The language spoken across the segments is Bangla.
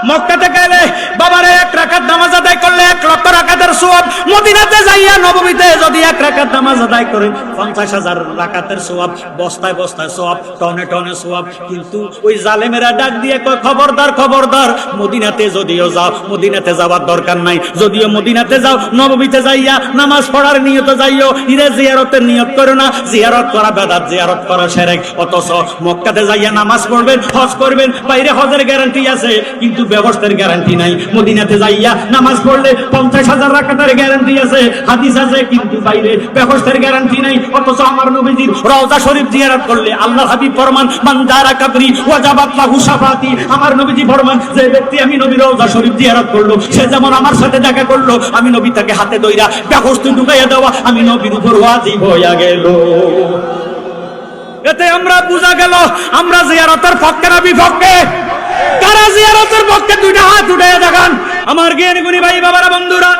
মক্কা থেকে এলে বাবারে 1 রাকাত নামাজ আদায় করলে 1 লক্ষ রাকাতের সওয়াব, মদিনাতে যাইয়া নববীতে যদি 1 রাকাত নামাজ আদায় করে 50,000 রাকাতের সওয়াব, বস্তায় বস্তায় সওয়াব, টনে টনে সওয়াব। কিন্তু ওই জালেমেরা ডাক দিয়ে কয় খবরদার খবরদার, মদিনাতে যদিও যাও, মদিনাতে যাওয়ার দরকার নাই, যদিও মদিনাতে যাও নববীতে যাইয়া নামাজ পড়ার নিয়ত যাইও, ইরে জিয়ারতের নিয়ত করো না, জিয়ারত করা বেদাত, জিয়ারত করা শিরক। অথচ মক্কাতে যাইয়া নামাজ পড়বেন, হজ করবেন, বাইরে হজের গ্যারান্টি আছে কিন্তু ব্যবস্থার গ্যারান্টি নাই। মদিনাতে যাইয়া নামাজ পড়লে 50,000 রাকাতের গ্যারান্টি আছে, হাদিস আছে, কিন্তু বাইরে ব্যবস্থার গ্যারান্টি নাই। অথচ আমার নবীজির রওজা শরীফ জিয়ারত করলে আল্লাহ হাবিব ফরমান মান যারা কবরি ওয়াজাবাত লাহু শাফাতি, আমার নবীজি ফরমান যে ব্যক্তি আমি নবীর রওজা শরীফ জিয়ারত করলো সে যেমন আমার সাথে দেখা করলো, আমি নবী তাকে হাতে ধইরা ব্যবস্থা ঢুকাইয়া দেওয়া আমি নবীর উপর ওয়াজিব হইয়া গেল। এতে আমরা বুঝা গেল আমরা জিয়ারতের পক্ষে না বিপক্ষে। কারা জিয়ারতের পক্ষে দুইটা হাত উঠাইয়া দেখান। আমার জ্ঞানী গুণী ভাই বাবারা বন্ধুরা,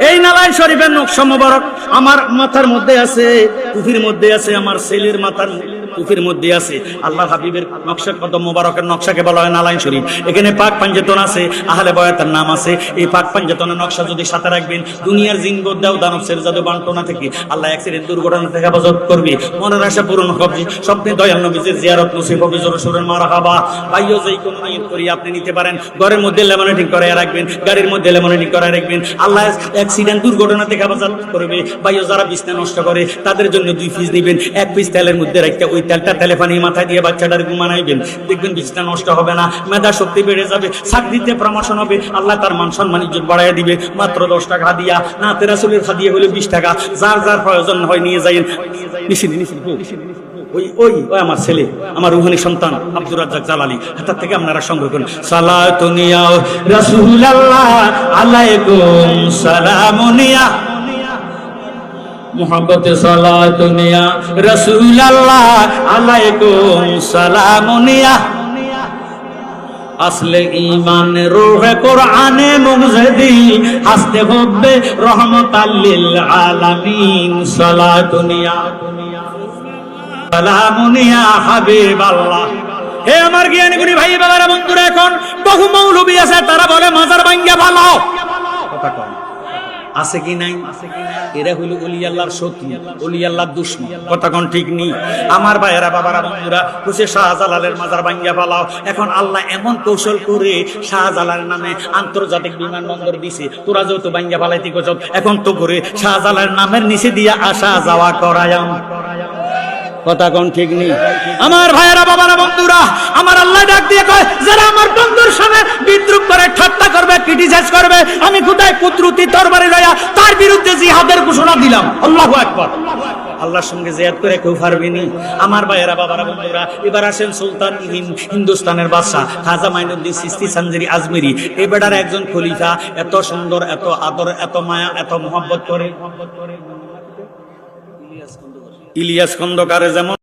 এই নালাইন শরীফের নকশা মোবারক আমার মাথার মধ্যে আছে, টুপির মধ্যে আছে, আমার ছেলের মাথার টুপির মধ্যে আছে। আল্লাহ হাবিবের নকশা কত মোবারকের নকশাকে বলা হয় নালাইন শরীফ। এখানে পাক পাঞ্জাতন আছে, আহলে বয়াতের নাম আছে। এই পাক পাঞ্জাতনের নকশা যদি সাথে রাখবেন, দুনিয়ার জিন গদ্দাও দানব সের জাদু বান্টনা থেকে আল্লাহ অ্যাক্সিডেন্ট দুর্ঘটনা থেকে হেফাজত করবে, মনের আশা পূরণ হবে, স্বপ্নে দয়াল নবীজির জিয়ারত নসিব হবে। জোরে সোরে মারহাবা। ভাইও যেই কোনো নিয়ত করি আপনি নিতে পারেন। ঘরের মধ্যে লেমনেটিং করে রাখবেন, গাড়ির মধ্যে লেমনেটিং করে রাখবেন, আল্লাহ অ্যাক্সিডেন্ট দুর্ঘটনা থেকে হেফাজত করবে। ভাইও যারা বিছনা নষ্ট করে তাদের জন্য 2 পিস দিবেন, 1 পিস তেলের মধ্যে রাখতে ওই তেলটা তেলে পানি মাথায় দিয়ে বাচ্চাটার ঘুমানাইবেন, দেখবেন বিছনা নষ্ট হবে না, মেধা শক্তি বেড়ে যাবে, চাকরিতে প্রমোশন হবে, আল্লাহ তার মান সম্মান ইজ্জত বাড়াইয়া দিবে। মাত্র 10 টাকা হাদিয়া, না রাসূলের হাদিয়া হলো 20 টাকা, যার যার প্রয়োজন হয় নিয়ে যাইন। ওই আমার ছেলে, আমার রুহানি সন্তান আব্দুর রাজ্জাক জালালি, হাত থেকে আপনারা সংগ্রহ করুন। সালাতুন ইয়া রাসূলুল্লাহ আলাইকুম সালামুন ইয়া মুহাব্বতে, সালাতুন ইয়া রাসূলুল্লাহ আলাইকুম সালামুন ইয়া আসলে ঈমান রূহে কোরআনে মুগজদি হাসতে হবে রহমাতাল লিল আলামিন। সালাতুন ইয়া সালামুন ইয়া হাবিবাল্লাহ। হে আমার জ্ঞানী গুণী ভাই বাবারা বন্ধুরা, এখন বহু মৌলবী আছে তারা বলে মাজার ভাঙ্গা ভালো কথা কয়, আছে কি নাই? এরা হইল ওলি আল্লাহর শত্রু, ওলি আল্লাহর দুশমন। কথা কোন ঠিক নেই? আমার ভাইয়েরা বাবারা বন্ধুরা, কুছে শাহজালালের মাজার ভাঙ্গা ফালাও। এখন আল্লাহ এমন কৌশল করে শাহজালালের নামে আন্তর্জাতিক বিমানবন্দর দিছে, তোরা যেহেতু ভাঙ্গা ফালাইতে গেছ, এখন তো করে শাহজালালের নামের নিচে দিয়া আসা যাওয়া করায়াম। কথা কোন ঠিক নেই? আমার ভাইয়েরা বাবারা বন্ধুরা, আমার আল্লাহ ডাক দিয়ে কয় যারা আমার বন্ধুর সামনে বিদ্রুপ করে, ঠাট্টা করবে, ক্রিটিসাইজ করবে, আমি খোদায় কুদরতি তরবারি লয়া তার বিরুদ্ধে জিহাদের ঘোষণা দিলাম। আল্লাহু আকবার। আল্লাহর সঙ্গে জিহাদ করে কেউ পারবেনি। আমার ভাইয়েরা বাবারা বন্ধুরা, এবার আসেন সুলতান হিন্দুস্তানের বাদশা খাজা মাইনুদ্দিন চিশতি চানজুরি আজমেরি। এই বেটার একজন খলিফা, এত সুন্দর, এত আদর, এত মায়া, এত মোহাব্বত করে। ইলিয়াস খন্দকারে যেমন